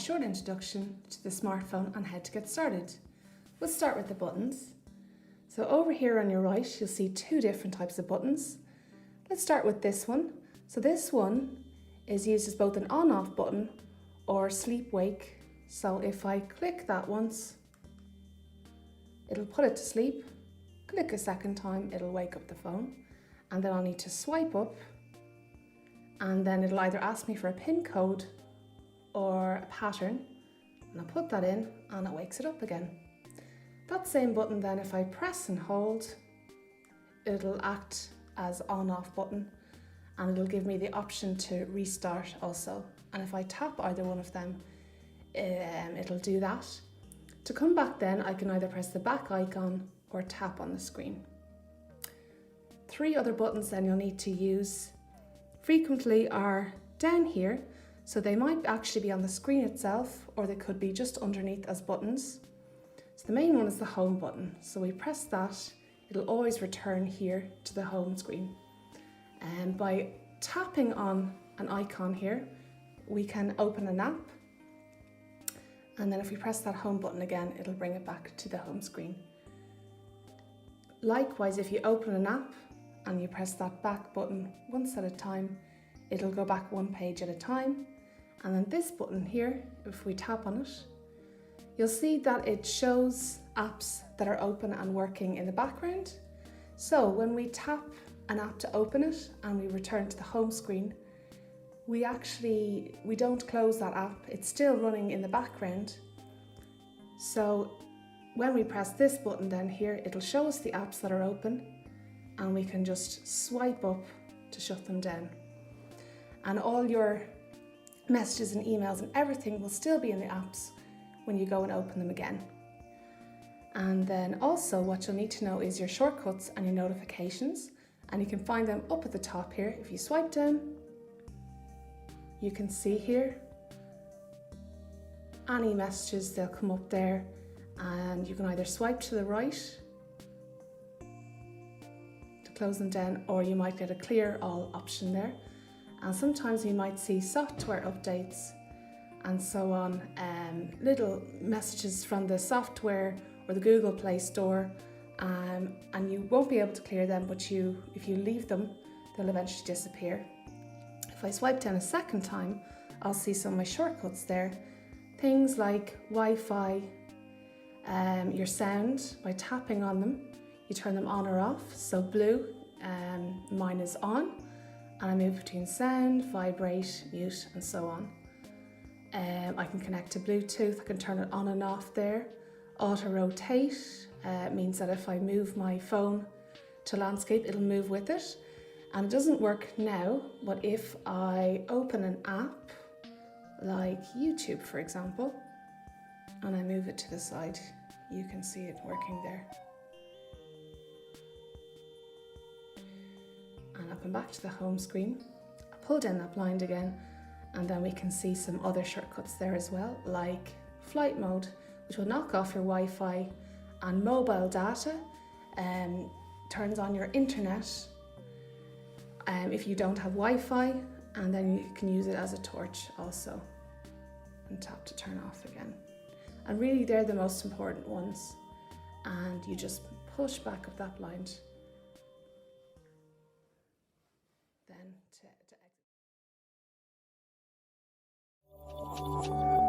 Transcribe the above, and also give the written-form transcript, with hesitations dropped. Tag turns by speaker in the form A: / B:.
A: short introduction to the smartphone and how to get started. We'll start with the buttons. So over here on your right, you'll see two different types of buttons. Let's start with this one. So this one is used as both an on-off button or sleep-wake. So if I click that once, it'll put it to sleep. Click a second time, it'll wake up the phone. And then I'll need to swipe up, and then it'll either ask me for a PIN code or a pattern, and I'll put that in and it wakes it up again. That same button then, if I press and hold, it'll act as on-off button, and it'll give me the option to restart also. And if I tap either one of them, it'll do that. To come back then, I can either press the back icon or tap on the screen. Three other buttons then you'll need to use frequently are down here, so they might actually be on the screen itself, or they could be just underneath as buttons. So the main one is the home button. So we press that, it'll always return here to the home screen. And by tapping on an icon here, we can open an app. And then if we press that home button again, it'll bring it back to the home screen. Likewise, if you open an app and you press that back button once at a time, it'll go back one page at a time. And then this button here, if we tap on it, you'll see that it shows apps that are open and working in the background. So when we tap an app to open it and we return to the home screen, we don't close that app, it's still running in the background. So when we press this button down here, it'll show us the apps that are open, and we can just swipe up to shut them down. And all your messages and emails and everything will still be in the apps when you go and open them again. And then also what you'll need to know is your shortcuts and your notifications, and you can find them up at the top here. If you swipe down, you can see here any messages, they'll come up there, and you can either swipe to the right to close them down, or you might get a clear all option there. And sometimes you might see software updates and so on, little messages from the software or the Google Play Store, and you won't be able to clear them, but if you leave them, they'll eventually disappear. If I swipe down a second time, I'll see some of my shortcuts there. Things like Wi-Fi, your sound, by tapping on them, you turn them on or off. So blue, mine is on, and I move between sound, vibrate, mute, and so on. I can connect to Bluetooth, I can turn it on and off there. Auto rotate means that if I move my phone to landscape, it'll move with it. And it doesn't work now, but if I open an app, like YouTube for example, and I move it to the side, you can see it working there. And I'll come back to the home screen, I'll pull down that blind again, and then we can see some other shortcuts there as well, like flight mode, which will knock off your Wi-Fi, and mobile data turns on your internet if you don't have Wi-Fi, and then you can use it as a torch also, and tap to turn off again. And really they're the most important ones, and you just push back of that blind then to exit.